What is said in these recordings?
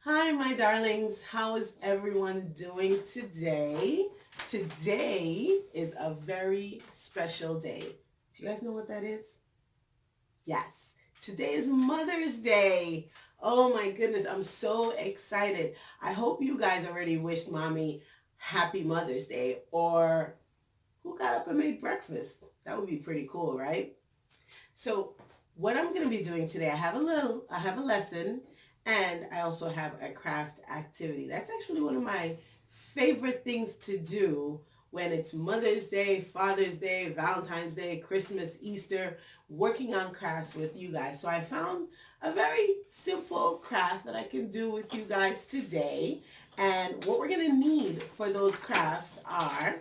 Hi, my darlings. How is everyone doing today? Today is a very special day. Do you guys know what that is? Yes. Today is Mother's Day. Oh my goodness, I'm so excited. I hope you guys already wished mommy happy Mother's Day, or who got up and made breakfast? That would be pretty cool, right? So what I'm going to be doing today, I have a lesson, and I also have a craft activity. That's actually one of my favorite things to do when it's Mother's Day, Father's Day, Valentine's Day, Christmas, Easter, working on crafts with you guys. So I found a very simple craft that I can do with you guys today. And what we're going to need for those crafts are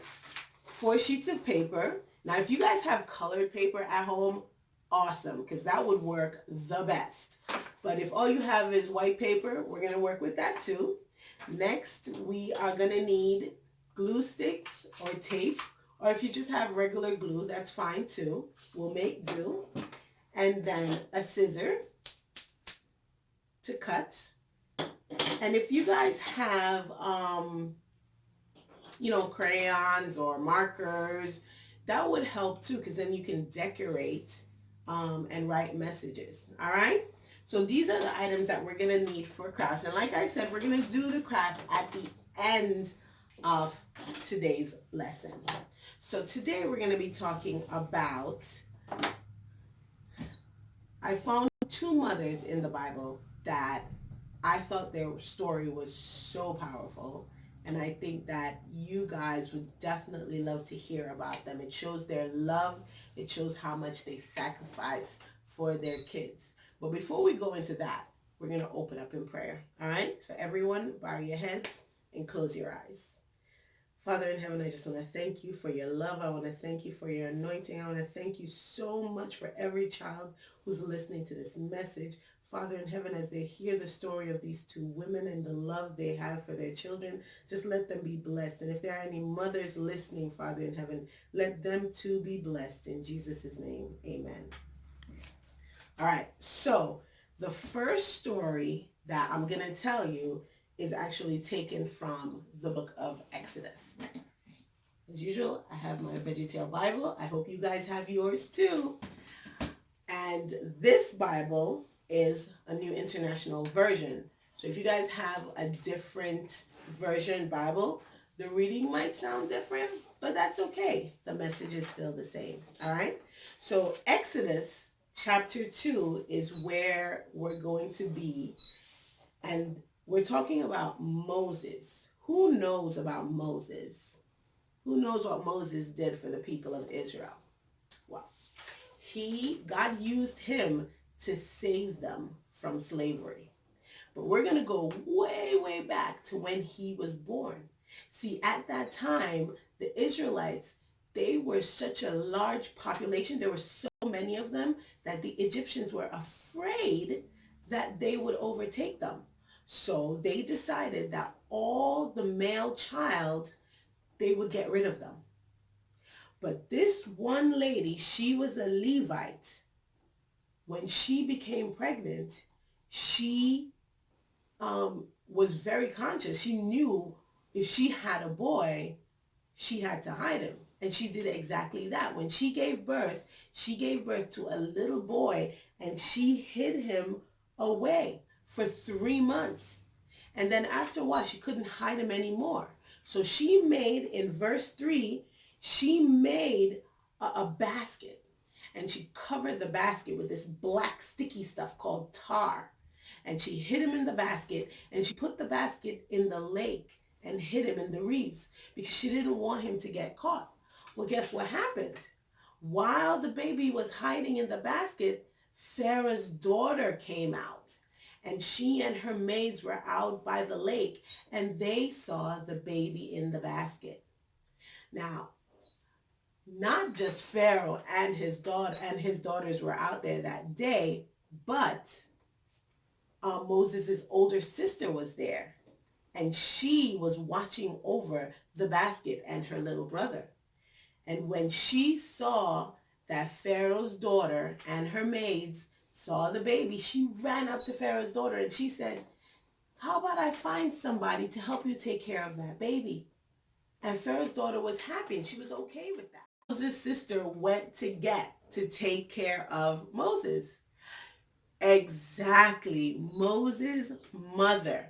4 sheets of paper. Now, if you guys have colored paper at home, awesome, because that would work the best. But if all you have is white paper, we're going to work with that too. Next, we are going to need glue sticks or tape, or if you just have regular glue, that's fine too. We'll make do. And then a scissor to cut. And if you guys have crayons or markers, that would help too, because then you can decorate and write messages. All right. So these are the items that we're going to need for crafts. And like I said, we're going to do the craft at the end of today's lesson. So today we're going to be talking about, I found two mothers in the Bible that I thought their story was so powerful. And I think that you guys would definitely love to hear about them. It shows their love. It shows how much they sacrifice for their kids. But before we go into that, we're going to open up in prayer. All right? So everyone, bow your heads and close your eyes. Father in heaven, I just want to thank you for your love. I want to thank you for your anointing. I want to thank you so much for every child who's listening to this message. Father in heaven, as they hear the story of these two women and the love they have for their children, just let them be blessed. And if there are any mothers listening, Father in heaven, let them too be blessed. In Jesus' name, amen. All right, so the first story that I'm going to tell you is actually taken from the book of Exodus. As usual, I have my VeggieTale Bible. I hope you guys have yours too. And this Bible is a New International Version. So if you guys have a different version Bible, the reading might sound different, but that's okay. The message is still the same. All right. So Exodus chapter 2 is where we're going to be. And we're talking about Moses. Who knows about Moses? Who knows what Moses did for the people of Israel? Well, God used him to save them from slavery. But we're going to go way, way back to when he was born. See, at that time, the Israelites, they were such a large population. There were so many of them that the Egyptians were afraid that they would overtake them. So they decided that all the male child, they would get rid of them. But this one lady, she was a Levite. When she became pregnant, she was very conscious. She knew if she had a boy, she had to hide him. And she did exactly that. When she gave birth to a little boy, and she hid him away for 3 months. And then after a while, she couldn't hide him anymore. So she made, in verse 3, she made a basket. And she covered the basket with this black sticky stuff called tar. And she hid him in the basket, and she put the basket in the lake and hid him in the reeds because she didn't want him to get caught. Well, guess what happened? While the baby was hiding in the basket, Pharaoh's daughter came out, and she and her maids were out by the lake, and they saw the baby in the basket. Now, not just Pharaoh and his daughters were out there that day, but Moses' older sister was there, and she was watching over the basket and her little brother. And when she saw that Pharaoh's daughter and her maids saw the baby, she ran up to Pharaoh's daughter and she said, how about I find somebody to help you take care of that baby? And Pharaoh's daughter was happy and she was okay with that. Moses' sister went to take care of Moses. Exactly, Moses' mother.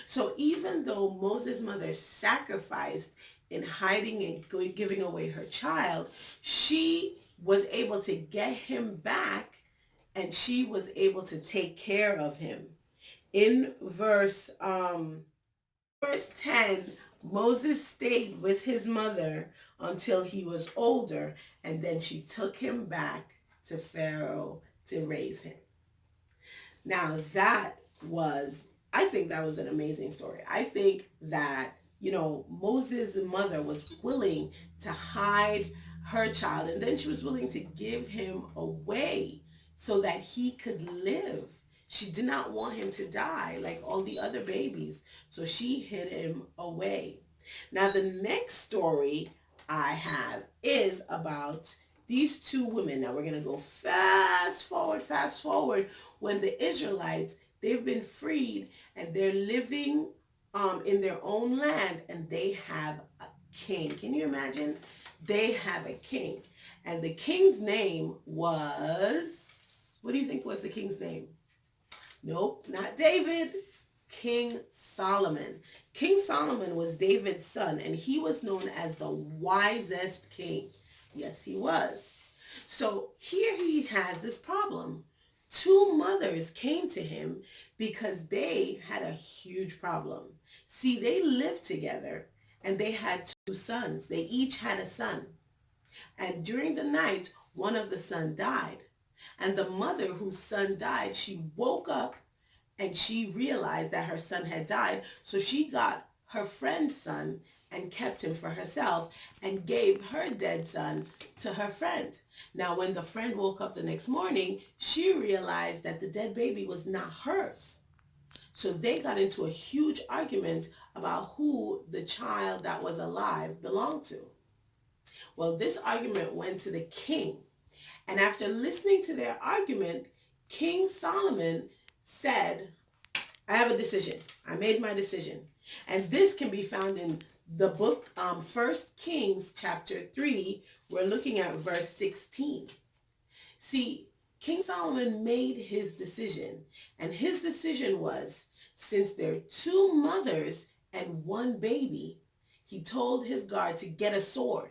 So even though Moses' mother sacrificed in hiding and giving away her child, she was able to get him back and she was able to take care of him. In verse 10, Moses stayed with his mother until he was older, and then she took him back to Pharaoh to raise him. Now I think that was an amazing story. I think that, Moses' mother was willing to hide her child, and then she was willing to give him away so that he could live. She did not want him to die like all the other babies, so she hid him away. Now, the next story I have is about these two women. Now, we're going to go fast forward, when the Israelites, they've been freed and they're living in their own land, and they have a king. Can you imagine? They have a king. And the king's name was, what do you think was the king's name? Nope, not David. King Solomon. King Solomon was David's son, and he was known as the wisest king. Yes, he was. So here he has this problem. Two mothers came to him because they had a huge problem. See, they lived together and they had two sons. They each had a son. And during the night, one of the sons died. And the mother whose son died, she woke up and she realized that her son had died. So she got her friend's son and kept him for herself and gave her dead son to her friend. Now, when the friend woke up the next morning, she realized that the dead baby was not hers. So they got into a huge argument about who the child that was alive belonged to. Well, this argument went to the king. And after listening to their argument, King Solomon said, I have a decision. I made my decision. And this can be found in the book 1 Kings chapter 3. We're looking at verse 16. See, King Solomon made his decision. And his decision was, since there are two mothers and one baby, he told his guard to get a sword.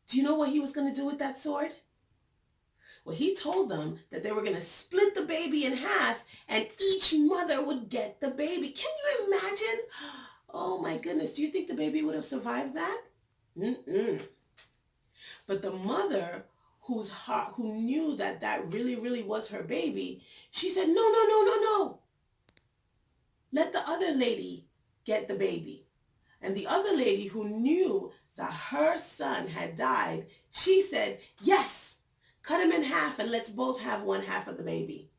Do you know what he was going to do with that sword? Well, he told them that they were going to split the baby in half and each mother would get the baby. Can you imagine? Oh my goodness. Do you think the baby would have survived that? Mm-mm. But the mother who knew that that really, really was her baby, she said, no. Let the other lady get the baby. And the other lady who knew that her son had died, she said, yes, cut him in half and let's both have one half of the baby.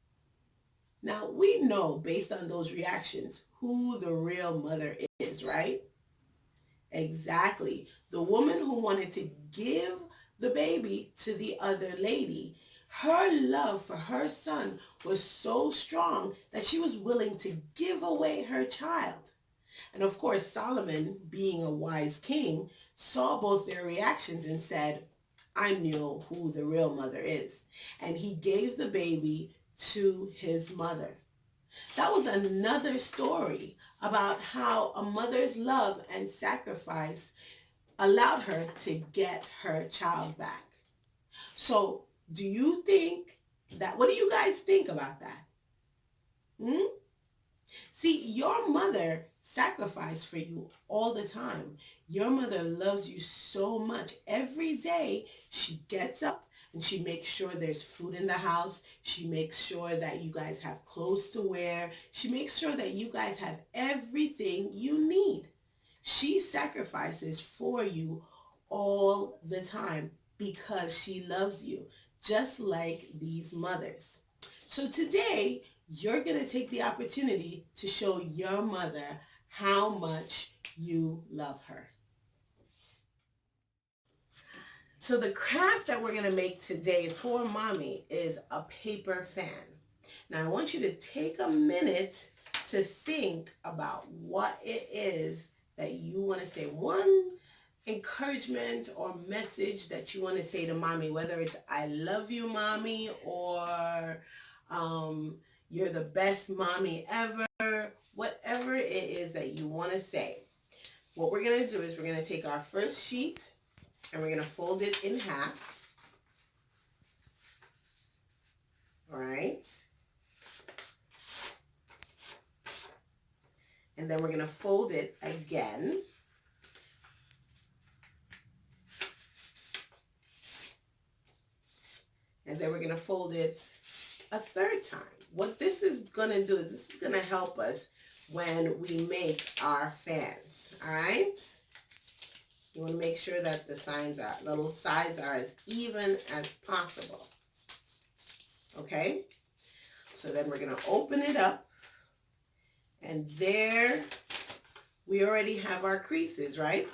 Now, we know based on those reactions who the real mother is, right? Exactly. The woman who wanted to give the baby to the other lady. Her love for her son was so strong that she was willing to give away her child. And of course, Solomon, being a wise king, saw both their reactions and said, I know who the real mother is. And he gave the baby to his mother. That was another story about how a mother's love and sacrifice allowed her to get her child back. So do you think that, what do you guys think about that? See, your mother sacrificed for you all the time. Your mother loves you so much. Every day she gets up and she makes sure there's food in the house. She makes sure that you guys have clothes to wear. She makes sure that you guys have everything you need. She sacrifices for you all the time because she loves you, just like these mothers. So today, you're going to take the opportunity to show your mother how much you love her. So the craft that we're going to make today for mommy is a paper fan. Now I want you to take a minute to think about what it is that you want to say. One encouragement or message that you want to say to mommy, whether it's I love you, mommy, or you're the best mommy ever, whatever it is that you want to say. What we're going to do is we're going to take our first sheet and we're going to fold it in half. All right. And then we're going to fold it again. And then we're going to fold it a third time. What this is going to do is this is going to help us when we make our fans. All right. You want to make sure that the little sides are as even as possible. Okay. So then we're going to open it up. And there we already have our creases, right?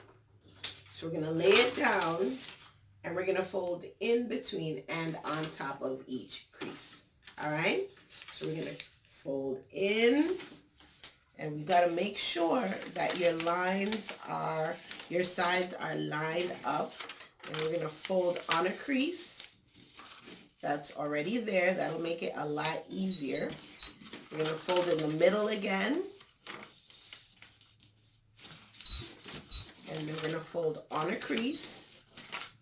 So we're going to lay it down and we're going to fold in between and on top of each crease. All right? So we're going to fold in, and we got to make sure that your sides are lined up. And we're going to fold on a crease that's already there. That'll make it a lot easier. We're going to fold in the middle again. And then we're going to fold on a crease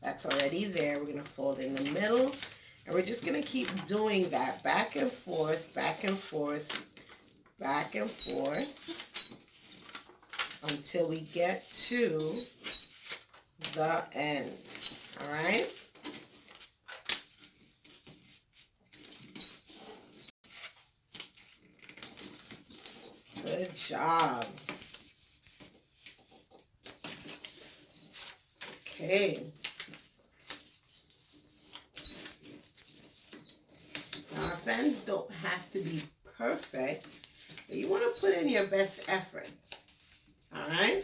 that's already there. We're going to fold in the middle. And we're just going to keep doing that back and forth, back and forth, back and forth until we get to the end. All right? Good job. Okay. Now our fans don't have to be perfect, but you want to put in your best effort. All right?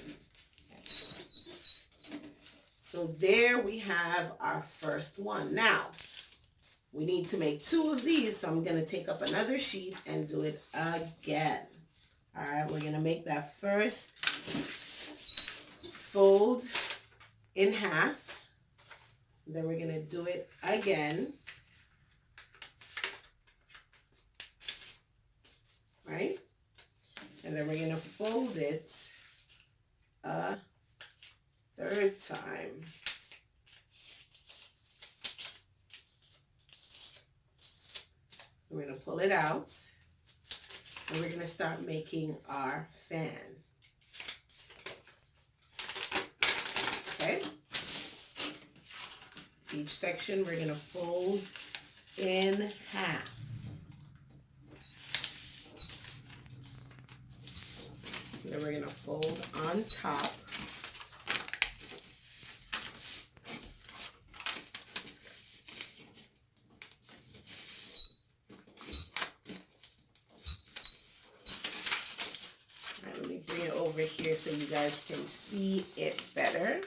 So there we have our first one. Now, we need to make 2 of these, so I'm going to take up another sheet and do it again. All right, we're going to make that first fold in half. Then we're going to do it again. Right? And then we're going to fold it a third time. We're going to pull it out. And we're going to start making our fan. Okay? Each section we're going to fold in half. Then we're going to fold on top. All right, let me bring it over here so you guys can see it better.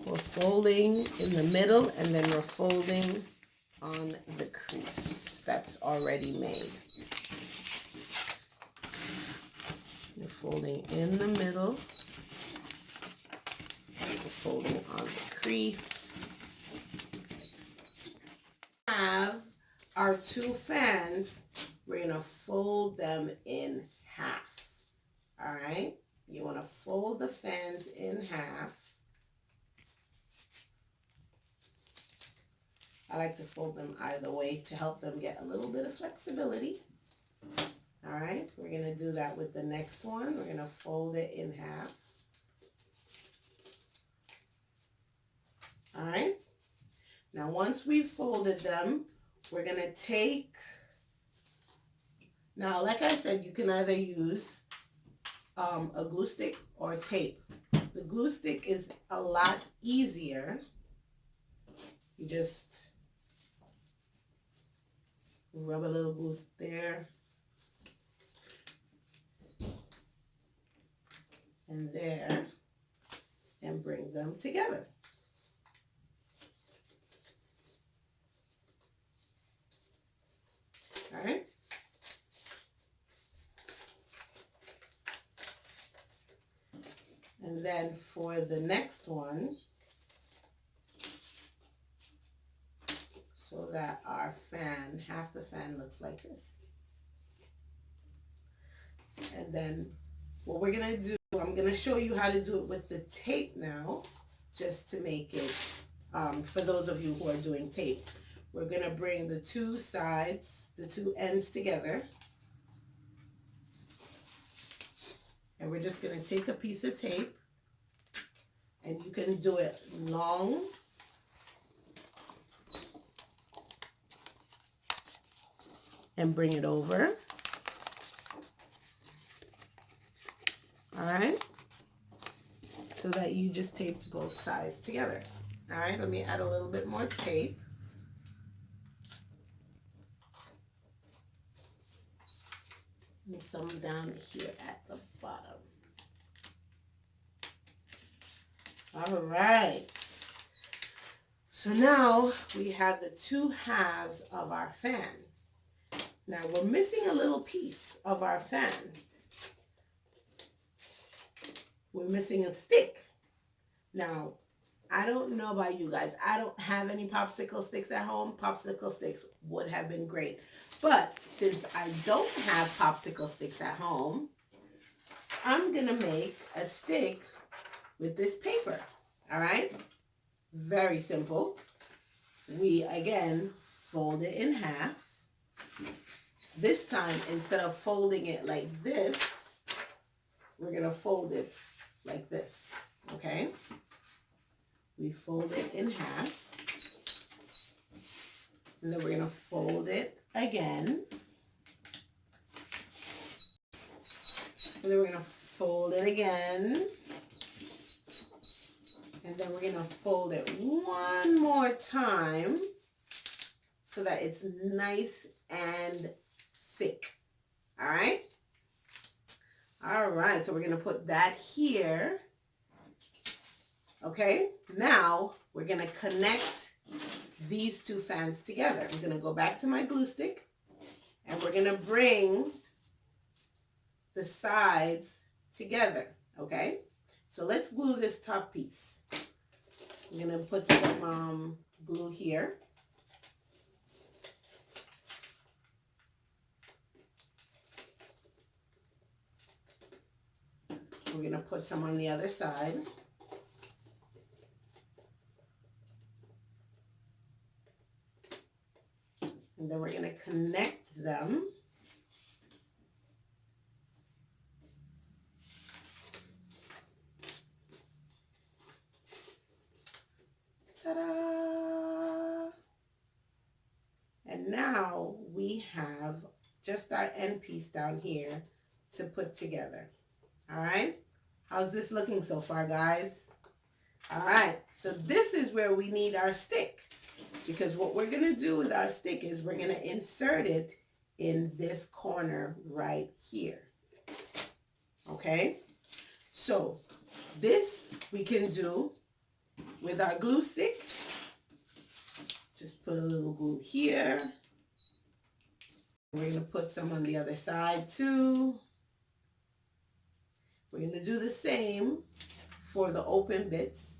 We're folding in the middle and then we're folding on the crease that's already made. You're folding in the middle. We're folding on the crease. Have our 2 fans, we're going to fold them in half. All right? You want to fold the fans in half. I like to fold them either way to help them get a little bit of flexibility. All right, we're going to do that with the next one. We're going to fold it in half. All right. Now, once we've folded them, we're going to take, now, like I said, you can either use a glue stick or tape. The glue stick is a lot easier. You just rub a little glue there and there and bring them together. then for the next one, so that our fan, half the fan looks like this. And then what we're gonna do, I'm gonna show you how to do it with the tape now, just to make it, for those of you who are doing tape. We're gonna bring the two sides, the two ends together. And we're just gonna take a piece of tape, and you can do it long and bring it over. All right, so that you just taped both sides together. All right, let me add a little bit more tape. And some down here at the bottom. All right, so now we have the two halves of our fan. Now we're missing a little piece of our fan. We're missing a stick. Now, I don't know about you guys. I don't have any popsicle sticks at home. Popsicle sticks would have been great. But since I don't have popsicle sticks at home, I'm going to make a stick with this paper. All right? Very simple. We, again, fold it in half. This time, instead of folding it like this, we're going to fold it like this, okay? We fold it in half. And then we're going to fold it again. And then we're going to fold it again. And then we're going to fold it one more time so that it's nice and thick. All right? All right, so we're going to put that here. Okay, now we're going to connect these two fans together. I'm going to go back to my glue stick, and we're going to bring the sides together. Okay, so let's glue this top piece. I'm going to put some glue here. We're going to put some on the other side. And then we're going to connect them. Ta-da! And now we have just our end piece down here to put together. All right? How's this looking so far, guys? All right, so this is where we need our stick, because what we're going to do with our stick is we're going to insert it in this corner right here. Okay? So this we can do with our glue stick. Just put a little glue here. We're going to put some on the other side too. We're going to do the same for the open bits.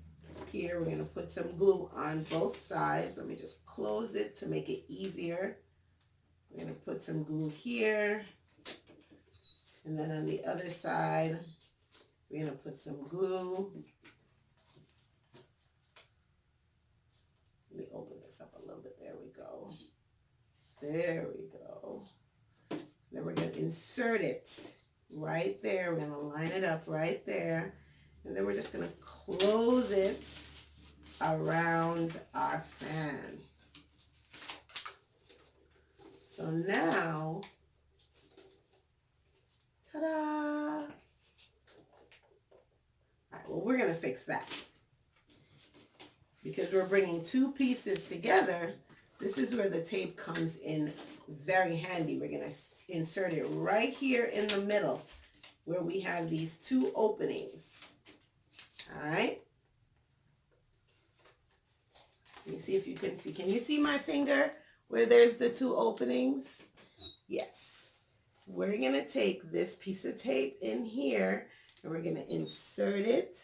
Here, we're going to put some glue on both sides. Let me just close it to make it easier. We're going to put some glue here. And then on the other side, we're going to put some glue. Let me open this up a little bit. There we go. There we go. Then we're going to insert it right there. We're going to line it up right there. And then we're just going to close it around our fan. So now, ta-da! All right, well, we're going to fix that. Because we're bringing two pieces together, this is where the tape comes in very handy. We're going to insert it right here in the middle where we have these two openings. All right. Let me see if you can see. Can you see my finger where there's the two openings? Yes. We're going to take this piece of tape in here and we're going to insert it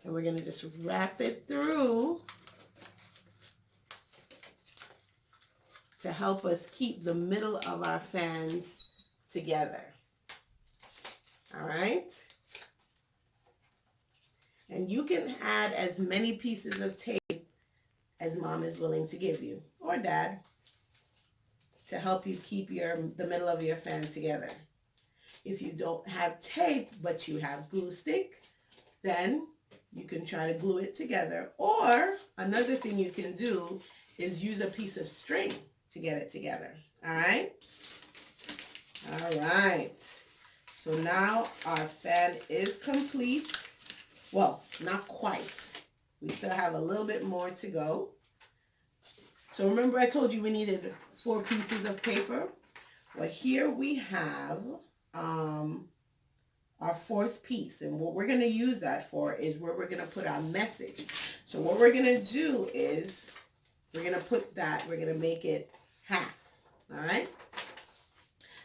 And we're going to just wrap it through to help us keep the middle of our fans together. All right? And you can add as many pieces of tape as mom is willing to give you, or dad, to help you keep the middle of your fan together. If you don't have tape, but you have glue stick, then you can try to glue it together. Or another thing you can do is use a piece of string to get it together. All right? All right. So now our fan is complete. Well, not quite. We still have a little bit more to go. So remember I told you we needed 4 pieces of paper? Well, here we have our 4th piece. And what we're going to use that for is where we're going to put our message. So what we're going to do is we're going to make it half. All right?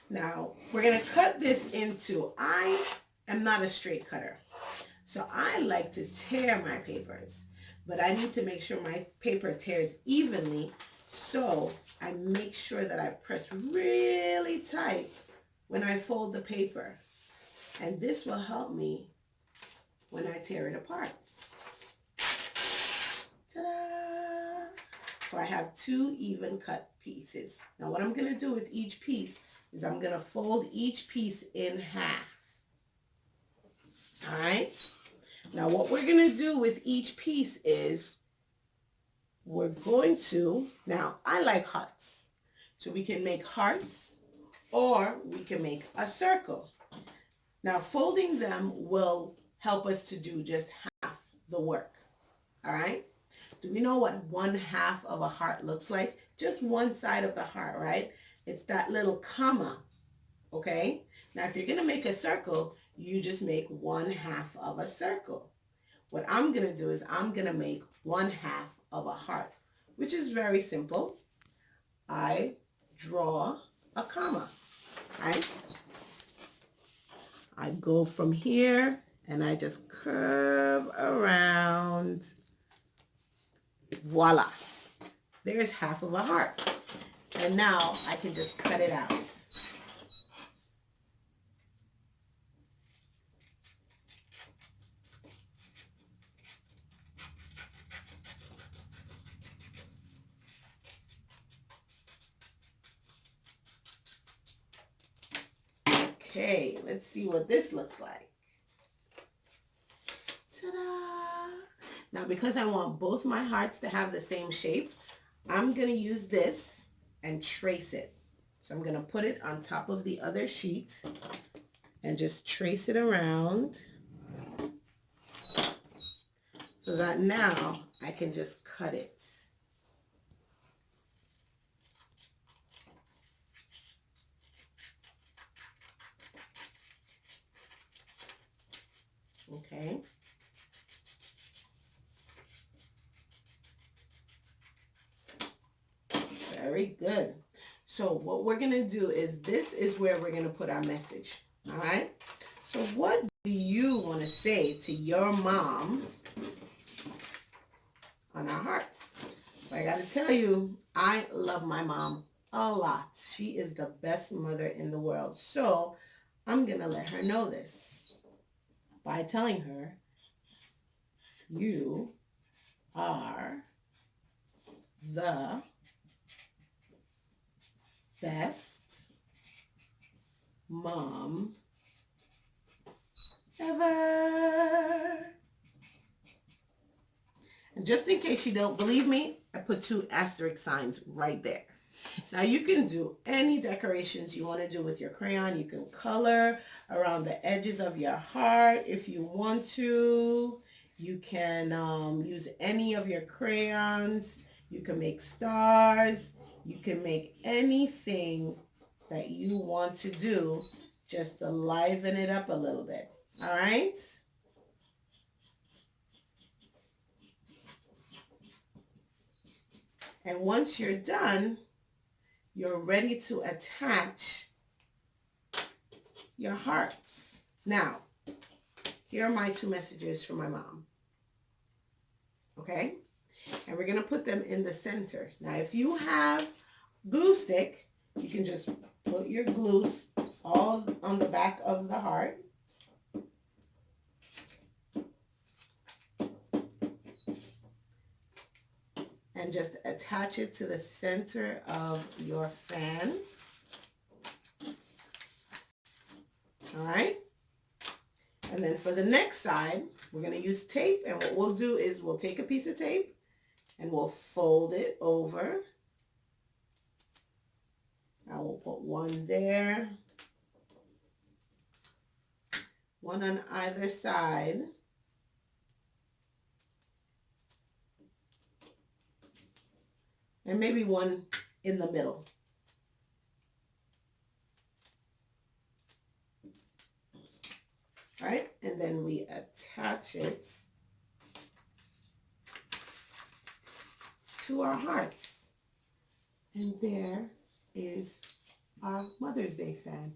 Now, we're going to cut this into, I am not a straight cutter. So I like to tear my papers, but I need to make sure my paper tears evenly. So I make sure that I press really tight when I fold the paper. And this will help me when I tear it apart. Ta-da! So I have 2 even cut pieces. Now what I'm going to do with each piece is I'm going to fold each piece in half. All right? Now what we're going to do with each piece is now I like hearts. So we can make hearts or we can make a circle. Now folding them will help us to do just half the work. All right? Do we know what 1/2 of a heart looks like? Just one side of the heart, right? It's that little comma. Okay? Now if you're going to make a circle, you just make 1/2 of a circle. What I'm going to do is I'm going to make 1/2 of a heart, which is very simple. I draw a comma, right? I go from here and I just curve around. Voila. There's half of a heart. And now I can just cut it out. Okay, let's see what this looks like. Ta-da! Now, because I want both my hearts to have the same shape, I'm going to use this and trace it. So I'm going to put it on top of the other sheet and just trace it around so that now I can just cut it. Okay. Very good. So what we're going to do is this is where we're going to put our message. All right. So what do you want to say to your mom on our hearts? But I got to tell you, I love my mom a lot. She is the best mother in the world. So I'm going to let her know this by telling her, you are the best mom ever. And just in case you don't believe me, I put 2 asterisk signs right there. Now you can do any decorations you want to do with your crayon. You can color around the edges of your heart if you want to. You can use any of your crayons. You can make stars. You can make anything that you want to do just to liven it up a little bit. All right? And once you're done, you're ready to attach your hearts. Now, here are my 2 messages from my mom. Okay? And we're going to put them in the center. Now, if you have glue stick, you can just put your glue all on the back of the heart. And just attach it to the center of your fan. All right? And then for the next side, we're going to use tape. And what we'll do is we'll take a piece of tape and we'll fold it over. Now we'll put one there, one on either side. And maybe one in the middle. All right, and then we attach it to our hearts. And there is our Mother's Day fan.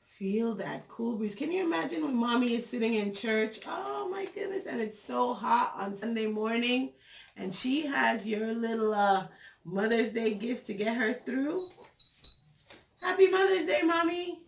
Feel that cool breeze. Can you imagine when mommy is sitting in church? Oh my goodness, and it's so hot on Sunday morning, and she has your little Mother's Day gift to get her through. Happy Mother's Day, mommy.